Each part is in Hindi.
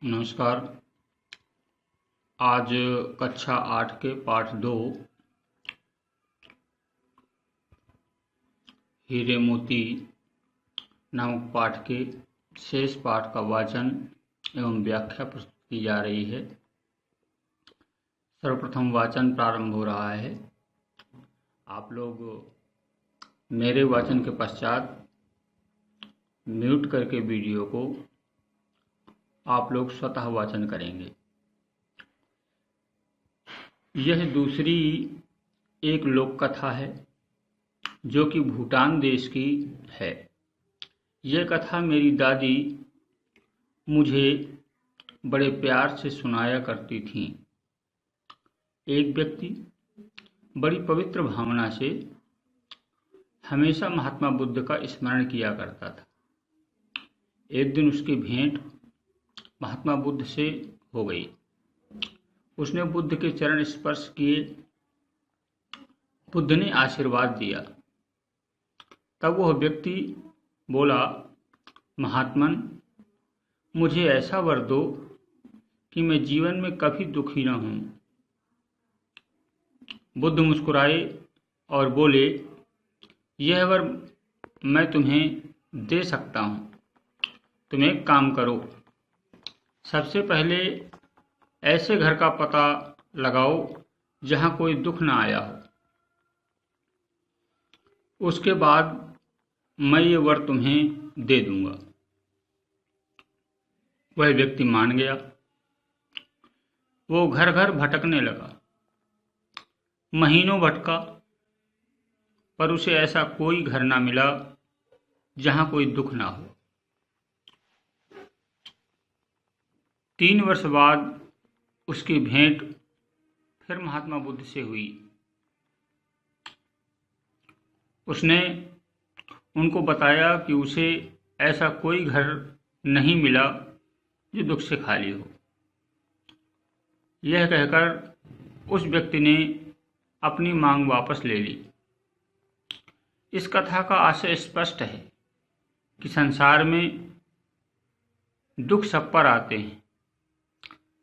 नमस्कार। आज कक्षा 8 के पाठ 2 हीरे मोती नामक पाठ के शेष पाठ का वाचन एवं व्याख्या प्रस्तुत की जा रही है। सर्वप्रथम वाचन प्रारंभ हो रहा है। आप लोग मेरे वाचन के पश्चात म्यूट करके वीडियो को आप लोग स्वतः वाचन करेंगे। यह दूसरी एक लोक कथा है जो कि भूटान देश की है। यह कथा मेरी दादी मुझे बड़े प्यार से सुनाया करती थी। एक व्यक्ति बड़ी पवित्र भावना से हमेशा महात्मा बुद्ध का स्मरण किया करता था। एक दिन उसकी भेंट महात्मा बुद्ध से हो गई। उसने बुद्ध के चरण स्पर्श किए। बुद्ध ने आशीर्वाद दिया। तब वह व्यक्ति बोला, महात्मन, मुझे ऐसा वर दो कि मैं जीवन में कभी दुखी न हूं। बुद्ध मुस्कुराए और बोले, यह वर मैं तुम्हें दे सकता हूं। तुम एक काम करो, सबसे पहले ऐसे घर का पता लगाओ जहां कोई दुख न आया हो। उसके बाद मैं ये वर तुम्हें दे दूंगा। वह व्यक्ति मान गया। वो घर घर भटकने लगा। महीनों भटका, पर उसे ऐसा कोई घर ना मिला जहां कोई दुख ना हो। 3 वर्ष बाद उसकी भेंट फिर महात्मा बुद्ध से हुई। उसने उनको बताया कि उसे ऐसा कोई घर नहीं मिला जो दुख से खाली हो। यह कहकर उस व्यक्ति ने अपनी मांग वापस ले ली। इस कथा का आशय स्पष्ट है कि संसार में दुख सब पर आते हैं,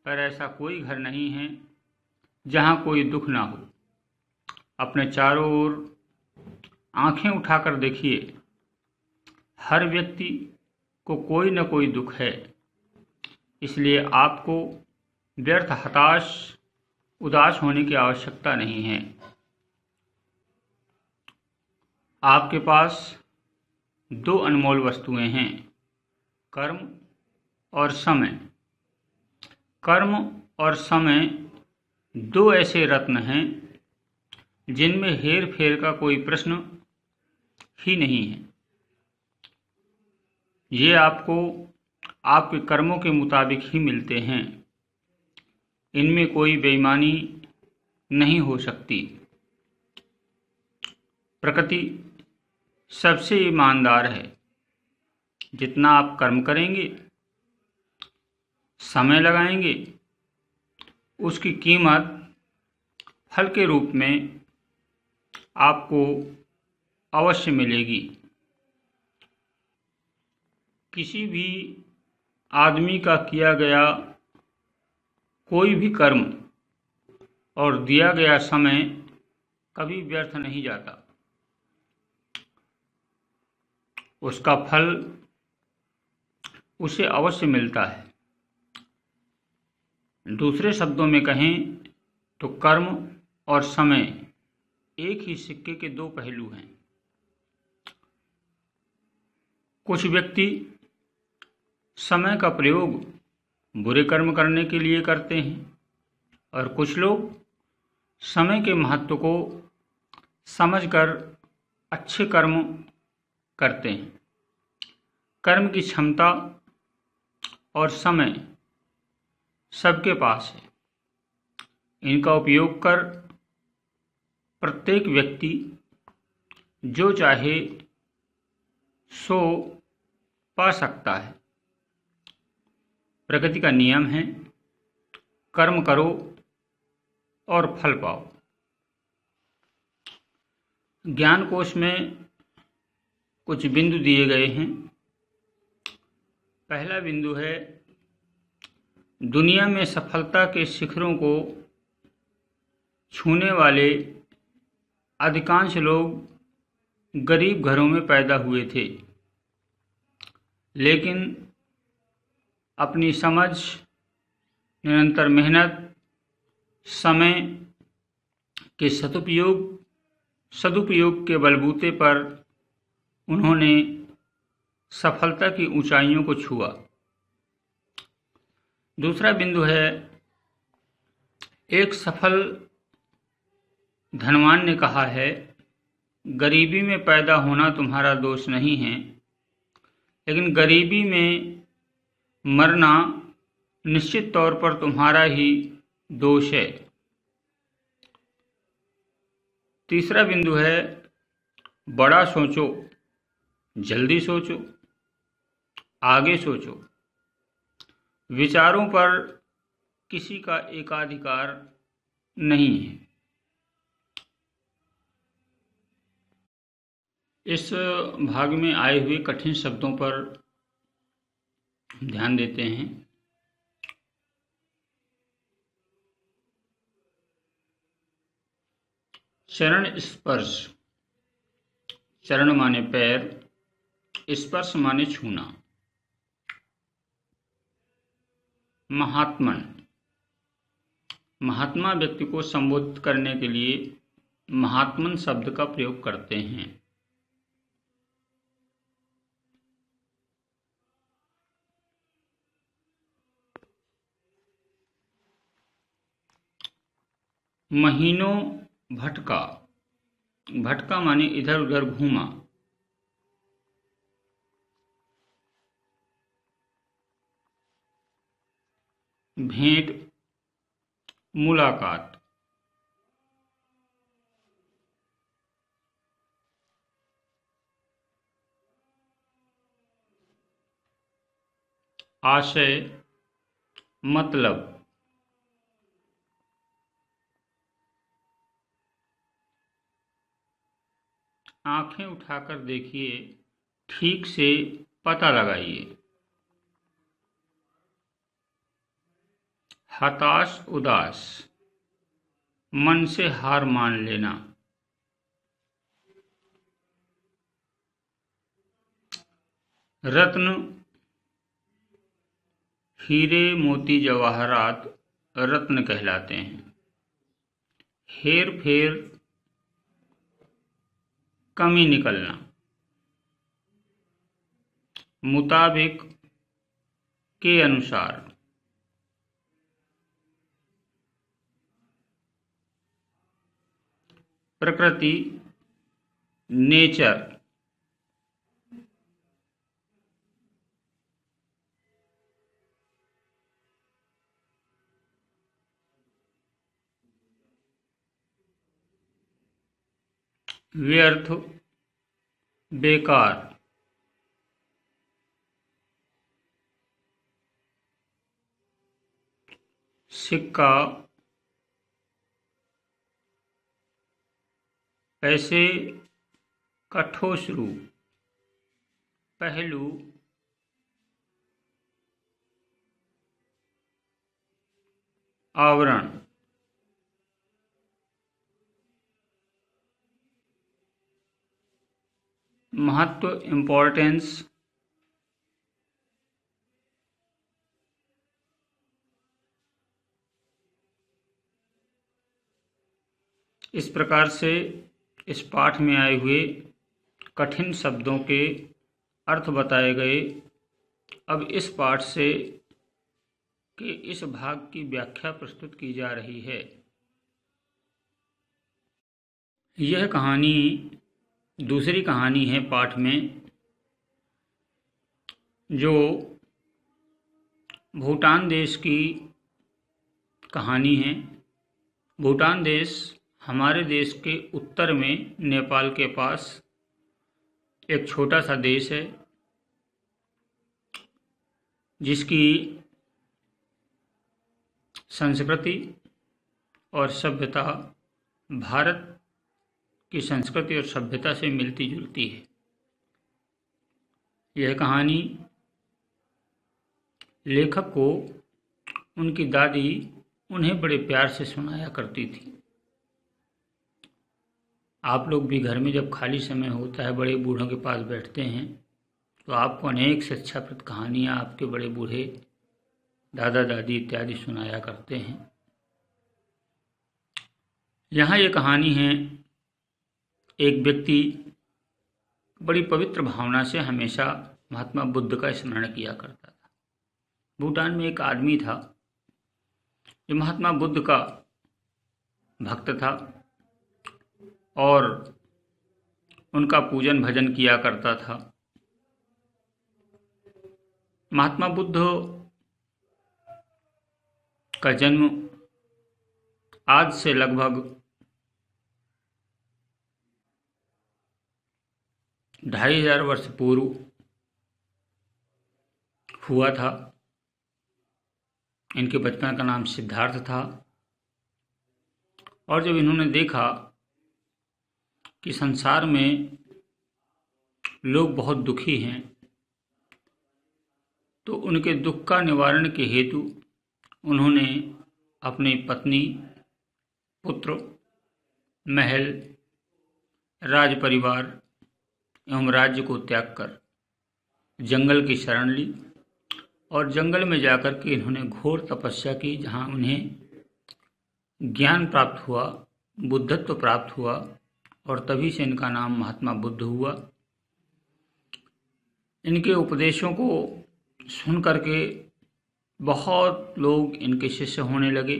पर ऐसा कोई घर नहीं है जहां कोई दुख ना हो। अपने चारों ओर आंखें उठाकर देखिए, हर व्यक्ति को कोई न कोई दुख है। इसलिए आपको व्यर्थ हताश उदास होने की आवश्यकता नहीं है। आपके पास 2 अनमोल वस्तुएं हैं, कर्म और समय। कर्म और समय 2 ऐसे रत्न हैं जिनमें हेर फेर का कोई प्रश्न ही नहीं है। ये आपको आपके कर्मों के मुताबिक ही मिलते हैं। इनमें कोई बेईमानी नहीं हो सकती। प्रकृति सबसे ईमानदार है। जितना आप कर्म करेंगे, समय लगाएंगे, उसकी कीमत फल के रूप में आपको अवश्य मिलेगी। किसी भी आदमी का किया गया कोई भी कर्म और दिया गया समय कभी व्यर्थ नहीं जाता। उसका फल उसे अवश्य मिलता है। दूसरे शब्दों में कहें तो कर्म और समय एक ही सिक्के के 2 पहलू हैं। कुछ व्यक्ति समय का प्रयोग बुरे कर्म करने के लिए करते हैं और कुछ लोग समय के महत्व को समझकर अच्छे कर्म करते हैं। कर्म की क्षमता और समय सबके पास है। इनका उपयोग कर प्रत्येक व्यक्ति जो चाहे सो पा सकता है। प्रकृति का नियम है, कर्म करो और फल पाओ। ज्ञान कोश में कुछ बिंदु दिए गए हैं। पहला बिंदु है दुनिया में सफलता के शिखरों को छूने वाले अधिकांश लोग गरीब घरों में पैदा हुए थे, लेकिन अपनी समझ, निरंतर मेहनत, समय के सदुपयोग के बलबूते पर उन्होंने सफलता की ऊंचाइयों को छुआ। दूसरा बिंदु है, एक सफल धनवान ने कहा है, गरीबी में पैदा होना तुम्हारा दोष नहीं है, लेकिन गरीबी में मरना निश्चित तौर पर तुम्हारा ही दोष है। तीसरा बिंदु है, बड़ा सोचो, जल्दी सोचो, आगे सोचो। विचारों पर किसी का एकाधिकार नहीं है। इस भाग में आए हुए कठिन शब्दों पर ध्यान देते हैं। चरण स्पर्श। चरण माने पैर, स्पर्श माने छूना। महात्मन। महात्मा व्यक्ति को संबोधित करने के लिए महात्मन शब्द का प्रयोग करते हैं। महीनों भटका। भटका माने इधर उधर घूमा। भेंट, मुलाकात। आशय, मतलब। आंखें उठाकर देखिए, ठीक से पता लगाइए। हताश, उदास, मन से हार मान लेना। रत्न, हीरे मोती जवाहरात रत्न कहलाते हैं। हेर फेर, कमी निकलना। मुताबिक, के अनुसार। प्रकृति, नेचर। व्यर्थ, बेकार। सिक्का, पैसे का ठोस रूप। पहलू, आवरण। महत्व, इम्पोर्टेंस। इस प्रकार से इस पाठ में आए हुए कठिन शब्दों के अर्थ बताए गए। अब इस पाठ से के इस भाग की व्याख्या प्रस्तुत की जा रही है। यह कहानी दूसरी कहानी है पाठ में, जो भूटान देश की कहानी है। भूटान देश हमारे देश के उत्तर में नेपाल के पास एक छोटा सा देश है, जिसकी संस्कृति और सभ्यता भारत की संस्कृति और सभ्यता से मिलती जुलती है। यह कहानी लेखक को उनकी दादी उन्हें बड़े प्यार से सुनाया करती थी। आप लोग भी घर में जब खाली समय होता है, बड़े बूढ़ों के पास बैठते हैं, तो आपको अनेक शिक्षाप्रद कहानियाँ आपके बड़े बूढ़े दादा दादी इत्यादि सुनाया करते हैं। यहाँ ये कहानी है, एक व्यक्ति बड़ी पवित्र भावना से हमेशा महात्मा बुद्ध का स्मरण किया करता था। भूटान में एक आदमी था जो महात्मा बुद्ध का भक्त था और उनका पूजन भजन किया करता था। महात्मा बुद्ध का जन्म आज से लगभग 2500 वर्ष पूर्व हुआ था। इनके बचपन का नाम सिद्धार्थ था और जब इन्होंने देखा कि संसार में लोग बहुत दुखी हैं, तो उनके दुख का निवारण के हेतु उन्होंने अपनी पत्नी, पुत्र, महल, राज परिवार एवं राज्य को त्याग कर जंगल की शरण ली और जंगल में जाकर के इन्होंने घोर तपस्या की, जहाँ उन्हें ज्ञान प्राप्त हुआ, बुद्धत्व प्राप्त हुआ और तभी से इनका नाम महात्मा बुद्ध हुआ। इनके उपदेशों को सुन करके बहुत लोग इनके शिष्य होने लगे।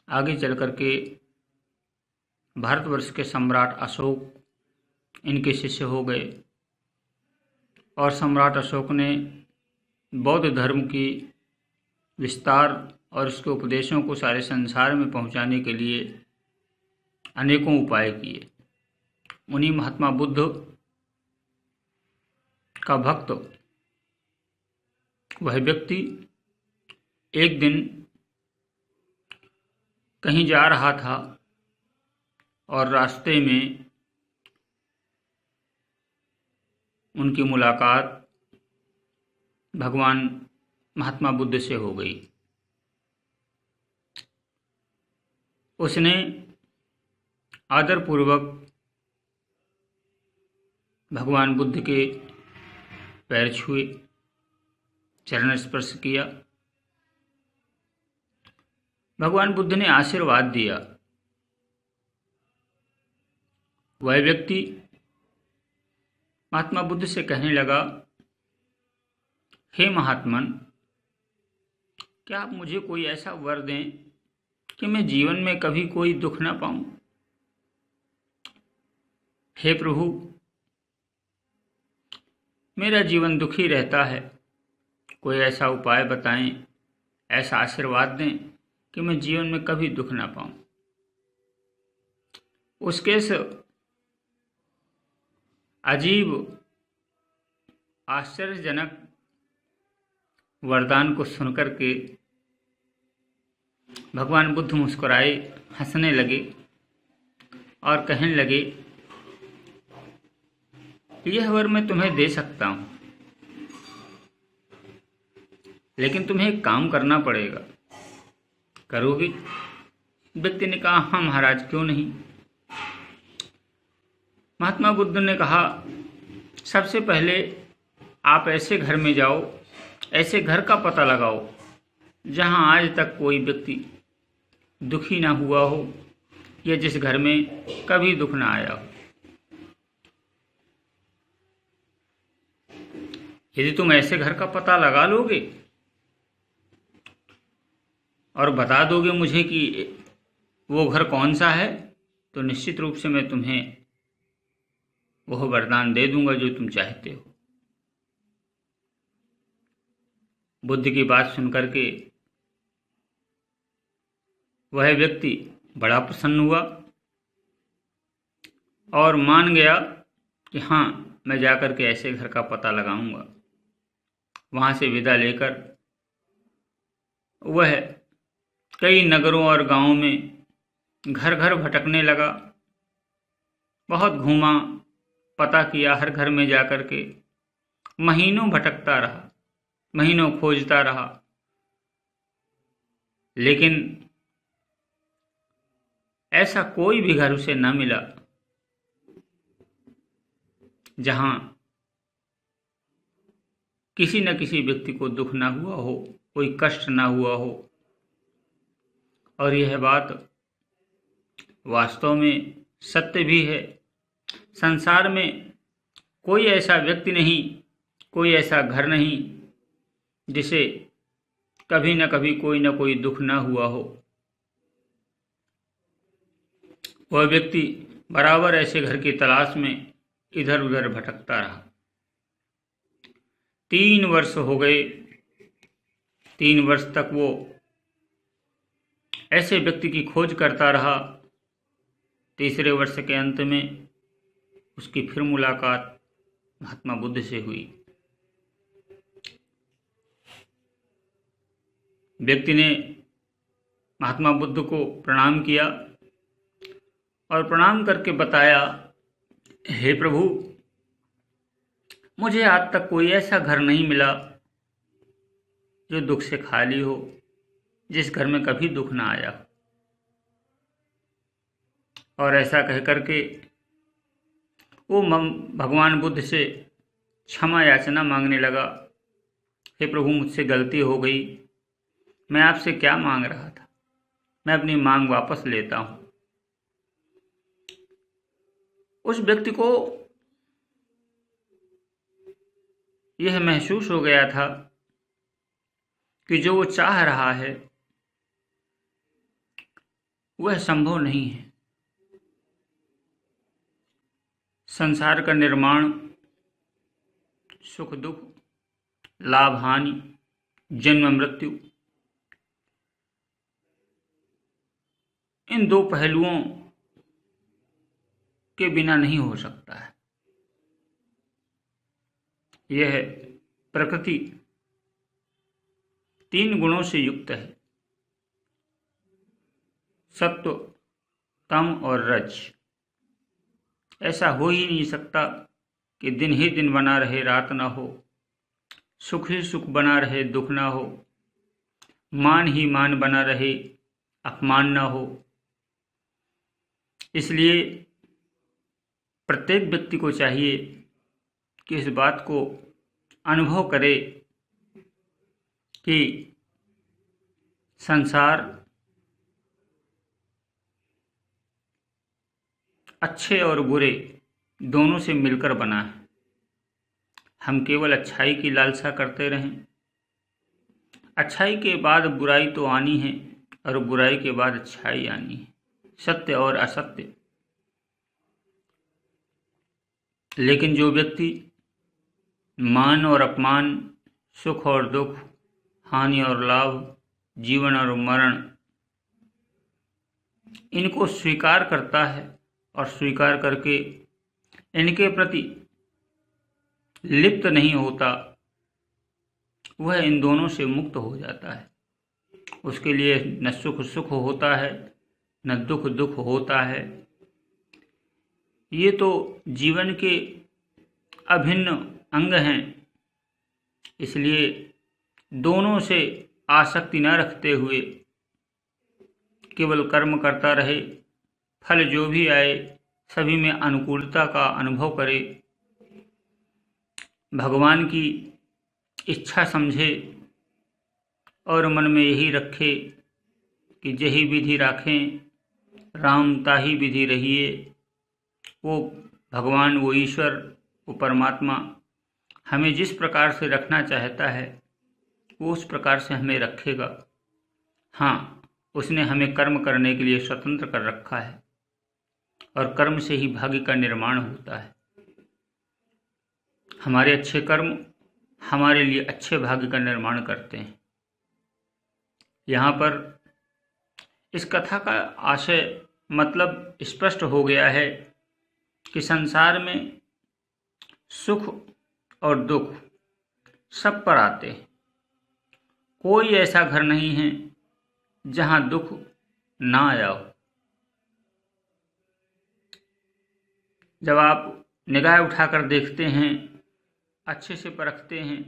आगे चल करके भारतवर्ष के सम्राट अशोक इनके शिष्य हो गए और सम्राट अशोक ने बौद्ध धर्म की विस्तार और इसके उपदेशों को सारे संसार में पहुंचाने के लिए अनेकों उपाय किए। उन्हीं महात्मा बुद्ध का भक्त वह व्यक्ति एक दिन कहीं जा रहा था और रास्ते में उनकी मुलाकात भगवान महात्मा बुद्ध से हो गई। उसने आदरपूर्वक भगवान बुद्ध के पैर छुए, चरण स्पर्श किया। भगवान बुद्ध ने आशीर्वाद दिया। वह व्यक्ति महात्मा बुद्ध से कहने लगा, हे महात्मन, क्या आप मुझे कोई ऐसा वर दें कि मैं जीवन में कभी कोई दुख न पाऊं। हे प्रभु, मेरा जीवन दुखी रहता है, कोई ऐसा उपाय बताएं, ऐसा आशीर्वाद दें कि मैं जीवन में कभी दुख ना पाऊं। उसके इस अजीब आश्चर्यजनक वरदान को सुनकर के भगवान बुद्ध मुस्कुराए, हंसने लगे और कहने लगे, यह वर मैं तुम्हें दे सकता हूं, लेकिन तुम्हें एक काम करना पड़ेगा। करोगे? व्यक्ति ने कहा, हाँ महाराज, क्यों नहीं। महात्मा बुद्ध ने कहा, सबसे पहले आप ऐसे घर में जाओ, ऐसे घर का पता लगाओ जहां आज तक कोई व्यक्ति दुखी ना हुआ हो या जिस घर में कभी दुख ना आया हो। यदि तुम ऐसे घर का पता लगा लोगे और बता दोगे मुझे कि वो घर कौन सा है, तो निश्चित रूप से मैं तुम्हें वह वरदान दे दूंगा जो तुम चाहते हो। बुद्ध की बात सुनकर के वह व्यक्ति बड़ा प्रसन्न हुआ और मान गया कि हाँ, मैं जाकर के ऐसे घर का पता लगाऊंगा। वहां से विदा लेकर वह कई नगरों और गांवों में घर घर भटकने लगा। बहुत घूमा, पता किया, हर घर में जाकर के महीनों भटकता रहा, महीनों खोजता रहा लेकिन ऐसा कोई भी घर उसे न मिला जहां किसी न किसी व्यक्ति को दुख ना हुआ हो, कोई कष्ट ना हुआ हो। और यह बात वास्तव में सत्य भी है। संसार में कोई ऐसा व्यक्ति नहीं, कोई ऐसा घर नहीं जिसे कभी न कभी कोई न कोई दुख ना हुआ हो। वह व्यक्ति बराबर ऐसे घर की तलाश में इधर उधर भटकता रहा। 3 वर्ष हो गए। 3 वर्ष तक वो ऐसे व्यक्ति की खोज करता रहा। तीसरे वर्ष के अंत में उसकी फिर मुलाकात महात्मा बुद्ध से हुई। व्यक्ति ने महात्मा बुद्ध को प्रणाम किया और प्रणाम करके बताया, हे प्रभु, मुझे आज तक कोई ऐसा घर नहीं मिला जो दुख से खाली हो, जिस घर में कभी दुख ना आया। और ऐसा कह करके वो भगवान बुद्ध से क्षमा याचना मांगने लगा। हे प्रभु, मुझसे गलती हो गई। मैं आपसे क्या मांग रहा था? मैं अपनी मांग वापस लेता हूं। उस व्यक्ति को यह महसूस हो गया था कि जो वो चाह रहा है वह संभव नहीं है। संसार का निर्माण, सुख दुख, लाभ हानि, जन्म मृत्यु, इन 2 पहलुओं के बिना नहीं हो सकता है। यह प्रकृति 3 गुणों से युक्त है, सत्व, तम और रज। ऐसा हो ही नहीं सकता कि दिन ही दिन बना रहे, रात ना हो, सुख ही सुख बना रहे, दुख ना हो, मान ही मान बना रहे, अपमान ना हो। इसलिए प्रत्येक व्यक्ति को चाहिए कि इस बात को अनुभव करे कि संसार अच्छे और बुरे दोनों से मिलकर बना है। हम केवल अच्छाई की लालसा करते रहें। अच्छाई के बाद बुराई तो आनी है और बुराई के बाद अच्छाई आनी है, सत्य और असत्य। लेकिन जो व्यक्ति मान और अपमान, सुख और दुख, हानि और लाभ, जीवन और मरण, इनको स्वीकार करता है और स्वीकार करके इनके प्रति लिप्त नहीं होता, वह इन दोनों से मुक्त हो जाता है। उसके लिए न सुख सुख होता है, न दुख दुख होता है। ये तो जीवन के अभिन्न अंग हैं। इसलिए दोनों से आसक्ति न रखते हुए केवल कर्म करता रहे, फल जो भी आए सभी में अनुकूलता का अनुभव करे, भगवान की इच्छा समझे और मन में यही रखे कि जही विधि राखें राम ताही विधि रहिए। वो भगवान, वो ईश्वर, वो परमात्मा हमें जिस प्रकार से रखना चाहता है वो उस प्रकार से हमें रखेगा। हाँ, उसने हमें कर्म करने के लिए स्वतंत्र कर रखा है और कर्म से ही भाग्य का निर्माण होता है। हमारे अच्छे कर्म हमारे लिए अच्छे भाग्य का निर्माण करते हैं। यहाँ पर इस कथा का आशय मतलब स्पष्ट हो गया है कि संसार में सुख और दुख सब पर आते हैं। कोई ऐसा घर नहीं है जहाँ दुख ना आया हो। जब आप निगाह उठाकर देखते हैं, अच्छे से परखते हैं,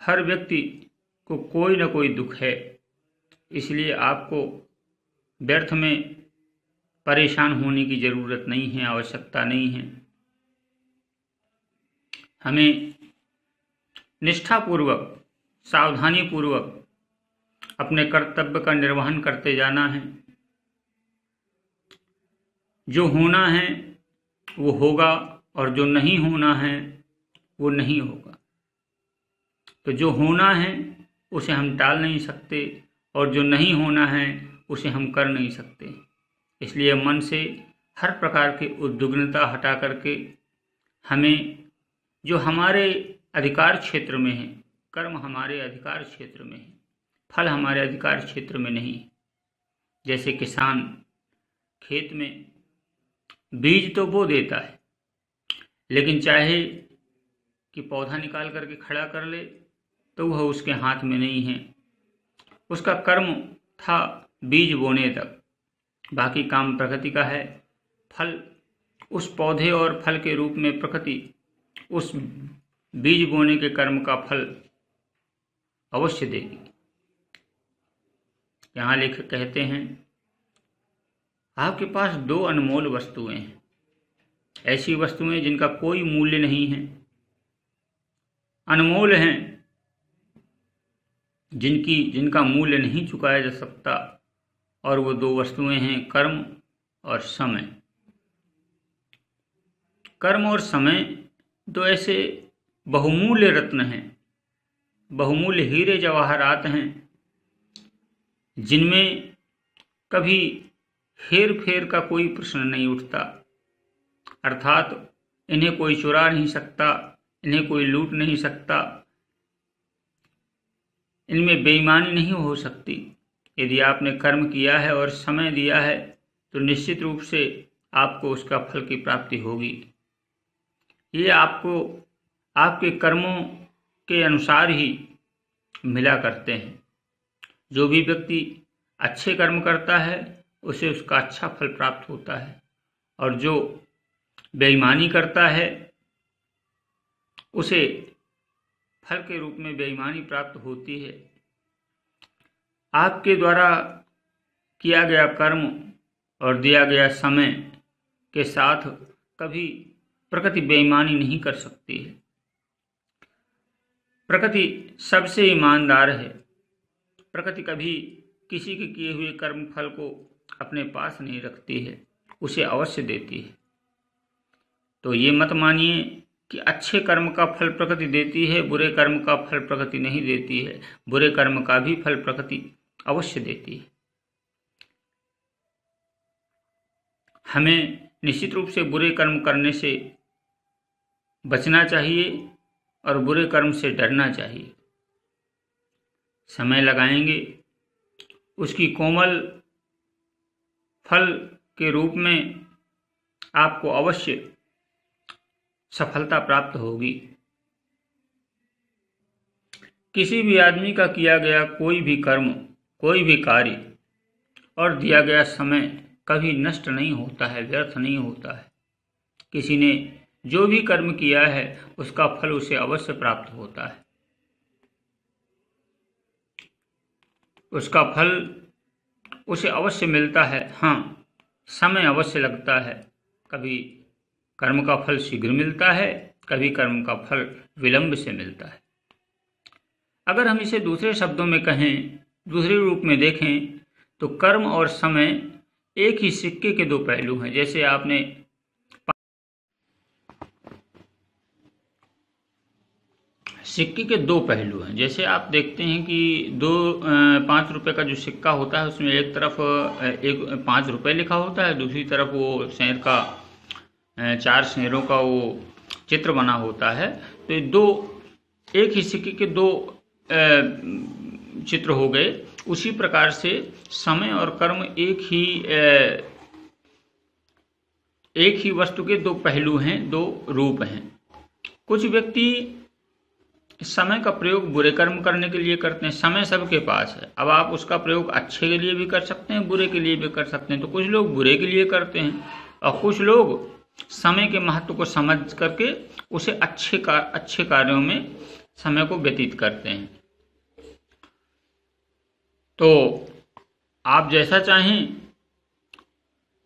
हर व्यक्ति को कोई न कोई दुख है, इसलिए आपको व्यर्थ में परेशान होने की ज़रूरत नहीं है, आवश्यकता नहीं है। हमें निष्ठापूर्वक, सावधानीपूर्वक अपने कर्तव्य का निर्वहन करते जाना है। जो होना है वो होगा और जो नहीं होना है वो नहीं होगा। तो जो होना है उसे हम टाल नहीं सकते और जो नहीं होना है उसे हम कर नहीं सकते। इसलिए मन से हर प्रकार की उद्विग्नता हटा करके हमें जो हमारे अधिकार क्षेत्र में है, कर्म हमारे अधिकार क्षेत्र में है, फल हमारे अधिकार क्षेत्र में नहीं है। जैसे किसान खेत में बीज तो बो देता है, लेकिन चाहे कि पौधा निकाल करके खड़ा कर ले तो वह उसके हाथ में नहीं है। उसका कर्म था बीज बोने तक, बाकी काम प्रकृति का है। फल उस पौधे और फल के रूप में प्रकृति उस बीज बोने के कर्म का फल अवश्य देगी। यहाँ लेखक कहते हैं, आपके पास दो अनमोल वस्तुएं हैं, ऐसी वस्तुएं जिनका कोई मूल्य नहीं है, अनमोल हैं, जिनका मूल्य नहीं चुकाया जा सकता। और वो दो वस्तुएं हैं कर्म और समय। कर्म और समय दो ऐसे बहुमूल्य रत्न हैं, बहुमूल्य हीरे जवाहरात हैं, जिनमें कभी हेर फेर का कोई प्रश्न नहीं उठता। अर्थात इन्हें कोई चुरा नहीं सकता, इन्हें कोई लूट नहीं सकता, इनमें बेईमानी नहीं हो सकती। यदि आपने कर्म किया है और समय दिया है तो निश्चित रूप से आपको उसका फल की प्राप्ति होगी। ये आपको आपके कर्मों के अनुसार ही मिला करते हैं। जो भी व्यक्ति अच्छे कर्म करता है उसे उसका अच्छा फल प्राप्त होता है, और जो बेईमानी करता है उसे फल के रूप में बेईमानी प्राप्त होती है। आपके द्वारा किया गया कर्म और दिया गया समय के साथ कभी प्रकृति बेईमानी नहीं कर सकती है। प्रकृति सबसे ईमानदार है। प्रकृति कभी किसी के किए हुए कर्म फल को अपने पास नहीं रखती है, उसे अवश्य देती है। तो ये मत मानिए कि अच्छे कर्म का फल प्रकृति देती है, बुरे कर्म का फल प्रकृति नहीं देती है। बुरे कर्म का भी फल प्रकृति अवश्य देती है। हमें निश्चित रूप से बुरे कर्म करने से बचना चाहिए और बुरे कर्म से डरना चाहिए। समय लगाएंगे, उसकी कोमल फल के रूप में आपको अवश्य सफलता प्राप्त होगी। किसी भी आदमी का किया गया कोई भी कर्म, कोई भी कार्य और दिया गया समय कभी नष्ट नहीं होता है, व्यर्थ नहीं होता है। किसी ने जो भी कर्म किया है उसका फल उसे अवश्य प्राप्त होता है, उसका फल उसे अवश्य मिलता है। हाँ, समय अवश्य लगता है। कभी कर्म का फल शीघ्र मिलता है, कभी कर्म का फल विलंब से मिलता है। अगर हम इसे दूसरे शब्दों में कहें, दूसरे रूप में देखें, तो कर्म और समय एक ही सिक्के के दो पहलू हैं। जैसे आपने सिक्के के दो पहलू हैं। जैसे आप देखते हैं कि 5 रुपए का जो सिक्का होता है उसमें एक तरफ 5 रुपए लिखा होता है, दूसरी तरफ वो शेर का 4 शेरों का वो चित्र बना होता है। तो ये दो एक ही सिक्के के दो चित्र हो गए। उसी प्रकार से समय और कर्म एक ही वस्तु के दो पहलू हैं, दो रूप हैं। कुछ व्यक्ति समय का प्रयोग बुरे कर्म करने के लिए करते हैं। समय सबके पास है, अब आप उसका प्रयोग अच्छे के लिए भी कर सकते हैं, बुरे के लिए भी कर सकते हैं। तो कुछ लोग बुरे के लिए करते हैं और कुछ लोग समय के महत्व को समझ करके उसे अच्छे कार्यों में समय को व्यतीत करते हैं। तो आप जैसा चाहें,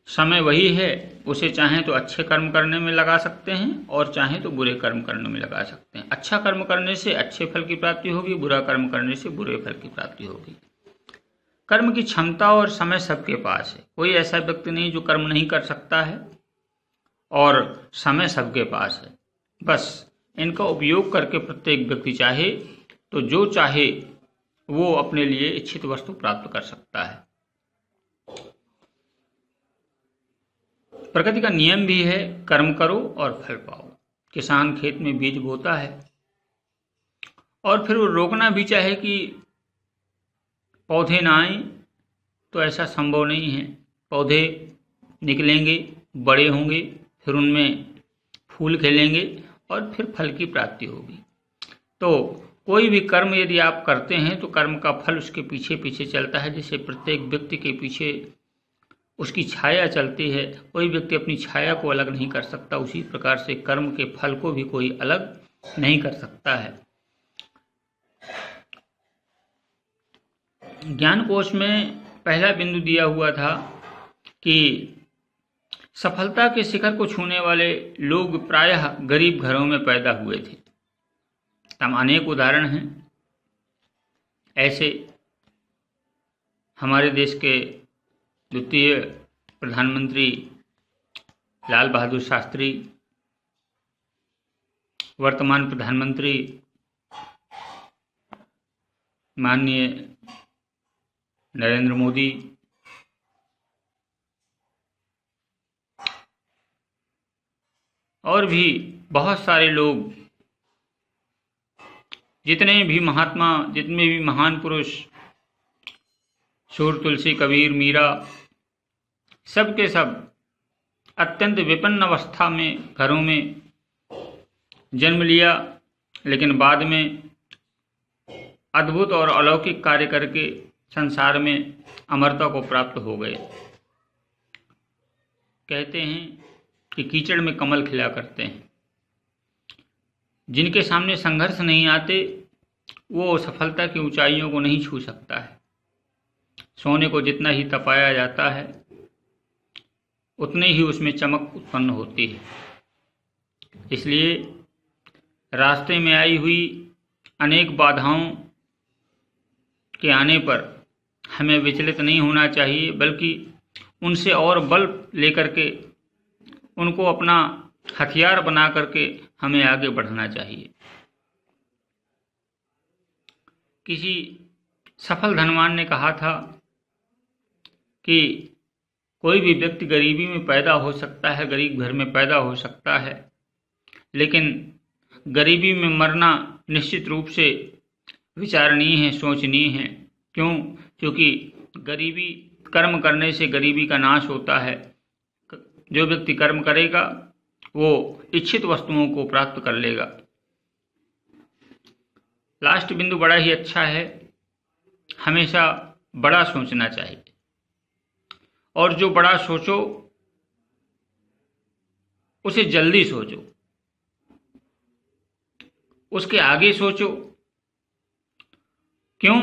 समय वही है, उसे चाहें तो अच्छे कर्म करने में लगा सकते हैं और चाहें तो बुरे कर्म करने में लगा सकते हैं। अच्छा कर्म करने से अच्छे फल की प्राप्ति होगी, बुरा कर्म करने से बुरे फल की प्राप्ति होगी। कर्म की क्षमता और समय सबके पास है, कोई ऐसा व्यक्ति नहीं जो कर्म नहीं कर सकता है, और समय सबके पास है। बस इनका उपयोग करके प्रत्येक व्यक्ति चाहे तो जो चाहे वो अपने लिए इच्छित वस्तु प्राप्त कर सकता है। प्रकृति का नियम भी है, कर्म करो और फल पाओ। किसान खेत में बीज बोता है और फिर वो रोकना भी चाहे कि पौधे ना आए, तो ऐसा संभव नहीं है। पौधे निकलेंगे, बड़े होंगे, फिर उनमें फूल खिलेंगे और फिर फल की प्राप्ति होगी। तो कोई भी कर्म यदि आप करते हैं तो कर्म का फल उसके पीछे पीछे चलता है। जैसे प्रत्येक व्यक्ति के पीछे उसकी छाया चलती है, कोई व्यक्ति अपनी छाया को अलग नहीं कर सकता, उसी प्रकार से कर्म के फल को भी कोई अलग नहीं कर सकता है। ज्ञान कोश में पहला बिंदु दिया हुआ था कि सफलता के शिखर को छूने वाले लोग प्रायः गरीब घरों में पैदा हुए थे। तमाम अनेक उदाहरण हैं ऐसे। हमारे देश के द्वितीय प्रधानमंत्री लाल बहादुर शास्त्री, वर्तमान प्रधानमंत्री माननीय नरेंद्र मोदी, और भी बहुत सारे लोग, जितने भी महात्मा, जितने भी महान पुरुष, सूर, तुलसी, कबीर, मीरा, सब के सब अत्यंत विपन्न अवस्था में घरों में जन्म लिया, लेकिन बाद में अद्भुत और अलौकिक कार्य करके संसार में अमरता को प्राप्त हो गए। कहते हैं कि कीचड़ में कमल खिला करते हैं। जिनके सामने संघर्ष नहीं आते वो सफलता की ऊंचाइयों को नहीं छू सकता है। सोने को जितना ही तपाया जाता है उतने ही उसमें चमक उत्पन्न होती है। इसलिए रास्ते में आई हुई अनेक बाधाओं के आने पर हमें विचलित नहीं होना चाहिए, बल्कि उनसे और बल लेकर के, उनको अपना हथियार बना करके हमें आगे बढ़ना चाहिए। किसी सफल धनवान ने कहा था कि कोई भी व्यक्ति गरीबी में पैदा हो सकता है, गरीब घर में पैदा हो सकता है, लेकिन गरीबी में मरना निश्चित रूप से विचारणीय है, सोचनीय है। क्यों? क्योंकि गरीबी, कर्म करने से गरीबी का नाश होता है। जो व्यक्ति कर्म करेगा वो इच्छित वस्तुओं को प्राप्त कर लेगा। लास्ट बिंदु बड़ा ही अच्छा है। हमेशा बड़ा सोचना चाहिए, और जो बड़ा सोचो उसे जल्दी सोचो, उसके आगे सोचो। क्यों?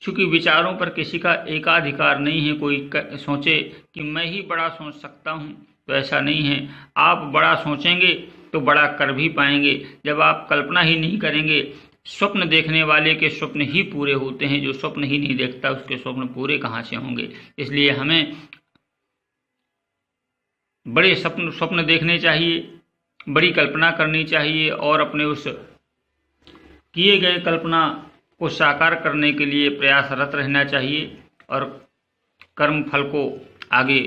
क्योंकि विचारों पर किसी का एकाधिकार नहीं है। कोई सोचे कि मैं ही बड़ा सोच सकता हूं, तो ऐसा नहीं है। आप बड़ा सोचेंगे तो बड़ा कर भी पाएंगे। जब आप कल्पना ही नहीं करेंगे, स्वप्न देखने वाले के स्वप्न ही पूरे होते हैं। जो स्वप्न ही नहीं देखता उसके स्वप्न पूरे कहाँ से होंगे। इसलिए हमें बड़े स्वप्न देखने चाहिए, बड़ी कल्पना करनी चाहिए, और अपने उस किए गए कल्पना को साकार करने के लिए प्रयासरत रहना चाहिए, और कर्म फल को आगे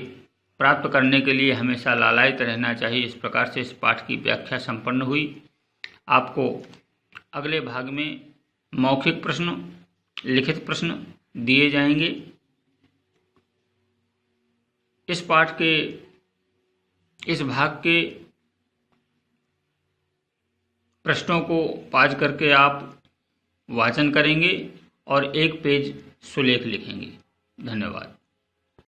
प्राप्त करने के लिए हमेशा लालायित रहना चाहिए। इस प्रकार से इस पाठ की व्याख्या संपन्न हुई। आपको अगले भाग में मौखिक प्रश्न, लिखित प्रश्न दिए जाएंगे। इस पाठ के इस भाग के प्रश्नों को पाज करके आप वाचन करेंगे और एक पेज सुलेख लिखेंगे। धन्यवाद।